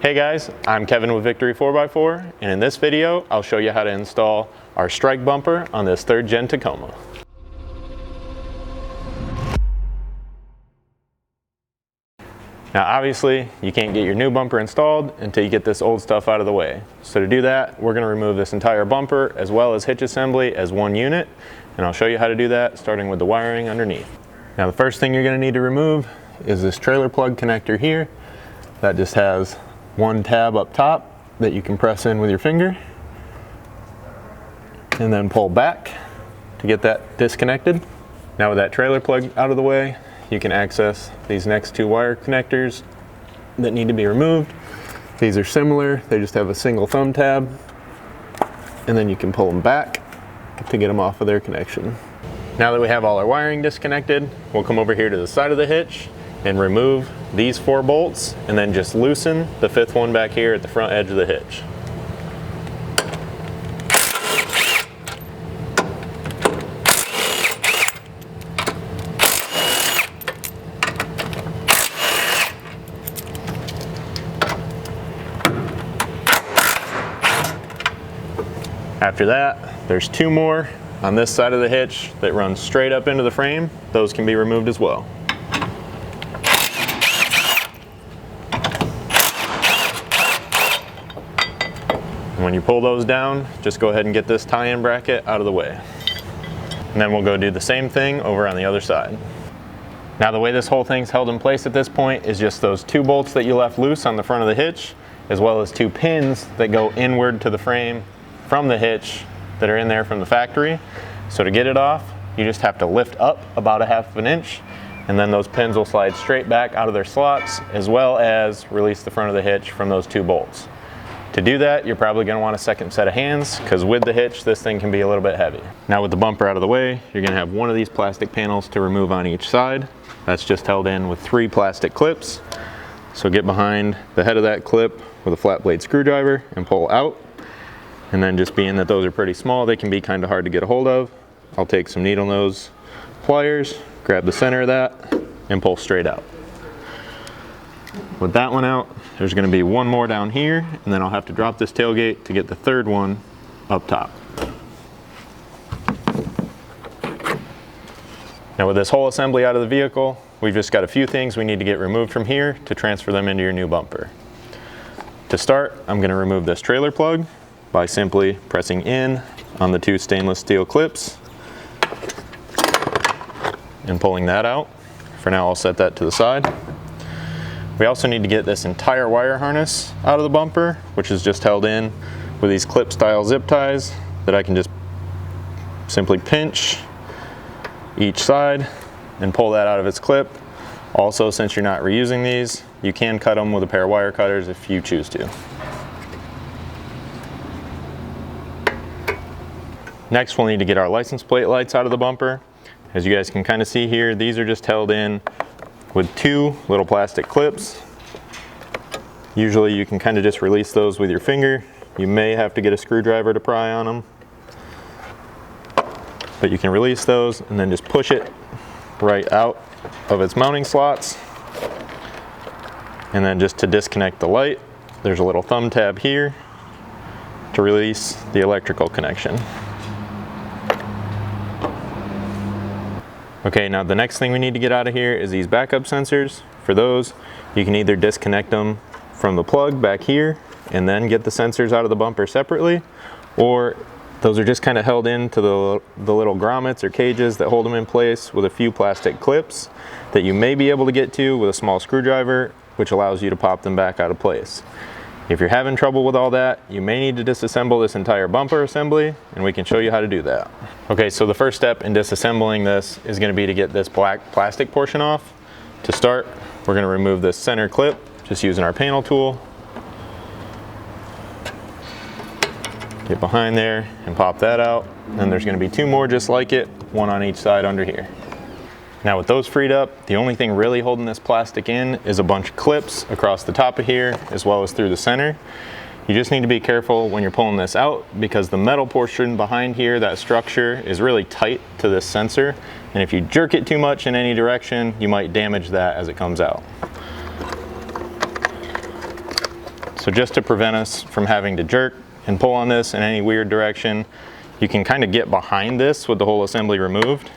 Hey guys, I'm Kevin with Victory 4x4, and in this video I'll show you how to install our strike bumper on this 3rd Gen Tacoma. Now obviously you can't get your new bumper installed until you get this old stuff out of the way. So to do that, we're going to remove this entire bumper as well as hitch assembly as one unit, and I'll show you how to do that starting with the wiring underneath. Now the first thing you're going to need to remove is this trailer plug connector here. That just has one tab up top that you can press in with your finger and then pull back to get that disconnected. Now with that trailer plug out of the way, you can access these next two wire connectors that need to be removed. These are similar, they just have a single thumb tab, and then you can pull them back to get them off of their connection. Now that we have all our wiring disconnected, we'll come over here to the side of the hitch and remove these 4 bolts, and then just loosen the 5th one back here at the front edge of the hitch. After that, there's 2 more on this side of the hitch that run straight up into the frame. Those can be removed as well. When you pull those down, just go ahead and get this tie-in bracket out of the way. And then we'll go do the same thing over on the other side. Now the way this whole thing's held in place at this point is just those 2 bolts that you left loose on the front of the hitch, as well as 2 pins that go inward to the frame from the hitch that are in there from the factory. So to get it off, you just have to lift up about 1/2 inch, and then those pins will slide straight back out of their slots, as well as release the front of the hitch from those 2 bolts. To do that, you're probably going to want a second set of hands, because with the hitch, this thing can be a little bit heavy. Now with the bumper out of the way, you're going to have one of these plastic panels to remove on each side. That's just held in with 3 plastic clips. So get behind the head of that clip with a flat blade screwdriver and pull out. And then, just being that those are pretty small, they can be kind of hard to get a hold of. I'll take some needle nose pliers, grab the center of that, and pull straight out. With that one out, there's going to be 1 more down here, and then I'll have to drop this tailgate to get the 3rd one up top. Now with this whole assembly out of the vehicle, we've just got a few things we need to get removed from here to transfer them into your new bumper. To start, I'm going to remove this trailer plug by simply pressing in on the 2 stainless steel clips and pulling that out. For now, I'll set that to the side. We also need to get this entire wire harness out of the bumper, which is just held in with these clip style zip ties that I can just simply pinch each side and pull that out of its clip. Also, since you're not reusing these, you can cut them with a pair of wire cutters if you choose to. Next, we'll need to get our license plate lights out of the bumper. As you guys can kind of see here, these are just held in with 2 little plastic clips. Usually you can kind of just release those with your finger. You may have to get a screwdriver to pry on them. But you can release those and then just push it right out of its mounting slots. And then just to disconnect the light, there's a little thumb tab here to release the electrical connection. Okay, now the next thing we need to get out of here is these backup sensors. For those, you can either disconnect them from the plug back here and then get the sensors out of the bumper separately, or those are just kind of held into the little grommets or cages that hold them in place with a few plastic clips that you may be able to get to with a small screwdriver, which allows you to pop them back out of place. If you're having trouble with all that, you may need to disassemble this entire bumper assembly, and we can show you how to do that. Okay, so the first step in disassembling this is going to be to get this black plastic portion off. To start, we're going to remove this center clip just using our panel tool. Get behind there and pop that out. Then there's going to be 2 more just like it, 1 on each side under here. Now with those freed up, the only thing really holding this plastic in is a bunch of clips across the top of here, as well as through the center. You just need to be careful when you're pulling this out, because the metal portion behind here, that structure, is really tight to this sensor. And if you jerk it too much in any direction, you might damage that as it comes out. So just to prevent us from having to jerk and pull on this in any weird direction, you can kind of get behind this with the whole assembly removed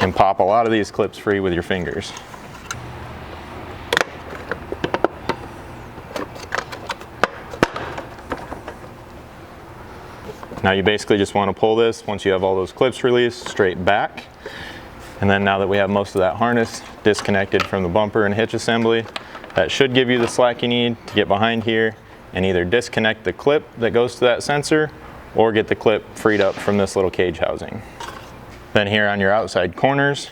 and pop a lot of these clips free with your fingers. Now you basically just want to pull this, once you have all those clips released, straight back. And then now that we have most of that harness disconnected from the bumper and hitch assembly, that should give you the slack you need to get behind here and either disconnect the clip that goes to that sensor or get the clip freed up from this little cage housing. Then here on your outside corners,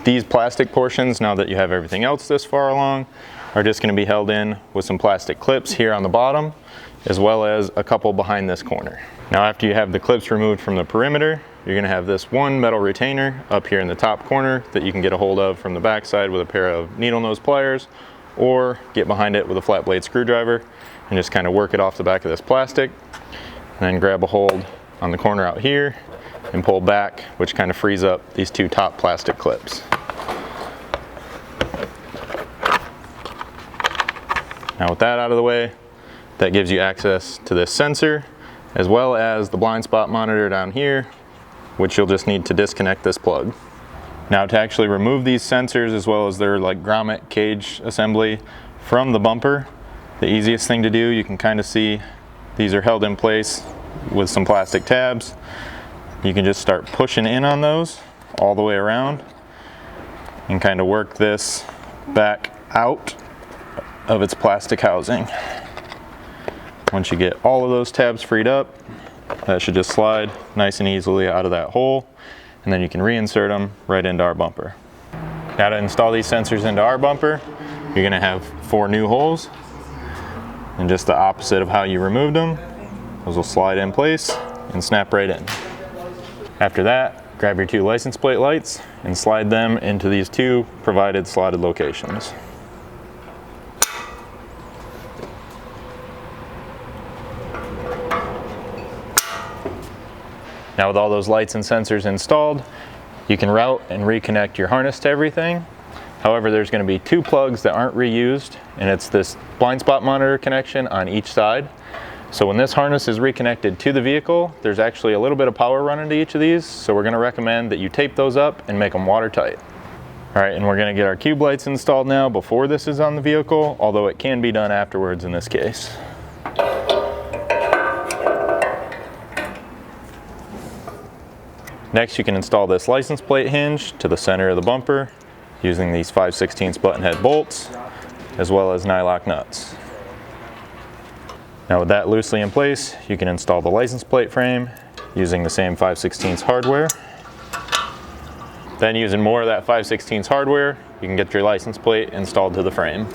these plastic portions, now that you have everything else this far along, are just going to be held in with some plastic clips here on the bottom, as well as a couple behind this corner. Now after you have the clips removed from the perimeter, you're going to have this one metal retainer up here in the top corner that you can get a hold of from the backside with a pair of needle nose pliers, or get behind it with a flat blade screwdriver and just kind of work it off the back of this plastic, and then grab a hold on the corner out here and pull back, which kind of frees up these two top plastic clips. Now with that out of the way, that gives you access to this sensor, as well as the blind spot monitor down here, which you'll just need to disconnect this plug. Now to actually remove these sensors, as well as their grommet cage assembly from the bumper, the easiest thing to do, you can kind of see these are held in place with some plastic tabs. You can just start pushing in on those all the way around and kind of work this back out of its plastic housing. Once you get all of those tabs freed up, that should just slide nice and easily out of that hole, and then you can reinsert them right into our bumper. Now to install these sensors into our bumper, you're going to have 4 new holes, and just the opposite of how you removed them. Those will slide in place and snap right in. After that, grab your 2 license plate lights and slide them into these 2 provided slotted locations. Now with all those lights and sensors installed, you can route and reconnect your harness to everything. However, there's going to be 2 plugs that aren't reused, and it's this blind spot monitor connection on each side. So when this harness is reconnected to the vehicle, there's actually a little bit of power running to each of these, so we're going to recommend that you tape those up and make them watertight. Alright, and we're going to get our cube lights installed now before this is on the vehicle, although it can be done afterwards in this case. Next, you can install this license plate hinge to the center of the bumper using these 5/16 button head bolts, as well as nylock nuts. Now with that loosely in place, you can install the license plate frame using the same 5/16 hardware. Then using more of that 5/16 hardware, you can get your license plate installed to the frame.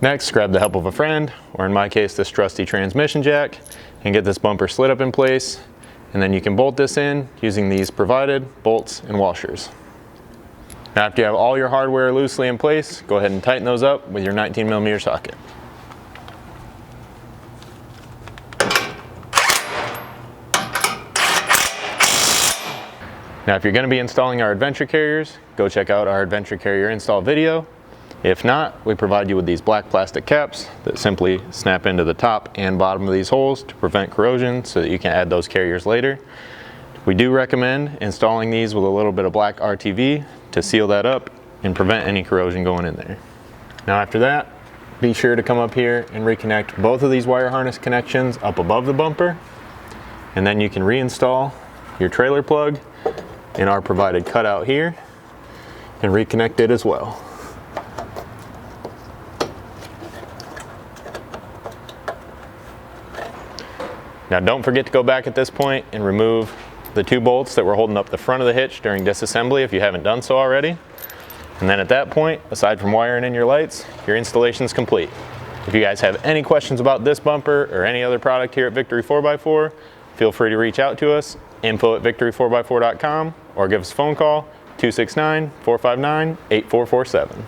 Next, grab the help of a friend, or in my case, this trusty transmission jack, and get this bumper slid up in place, and then you can bolt this in using these provided bolts and washers. Now after you have all your hardware loosely in place, go ahead and tighten those up with your 19mm socket. Now if you're going to be installing our adventure carriers, go check out our adventure carrier install video. If not, we provide you with these black plastic caps that simply snap into the top and bottom of these holes to prevent corrosion so that you can add those carriers later. We do recommend installing these with a little bit of black RTV to seal that up and prevent any corrosion going in there. Now after that, be sure to come up here and reconnect both of these wire harness connections up above the bumper, and then you can reinstall your trailer plug in our provided cutout here and reconnect it as well. Now don't forget to go back at this point and remove the 2 bolts that were holding up the front of the hitch during disassembly if you haven't done so already. And then at that point, aside from wiring in your lights, your installation is complete. If you guys have any questions about this bumper or any other product here at Victory 4x4, feel free to reach out to us, info@victory4x4.com, or give us a phone call, 269-459-8447.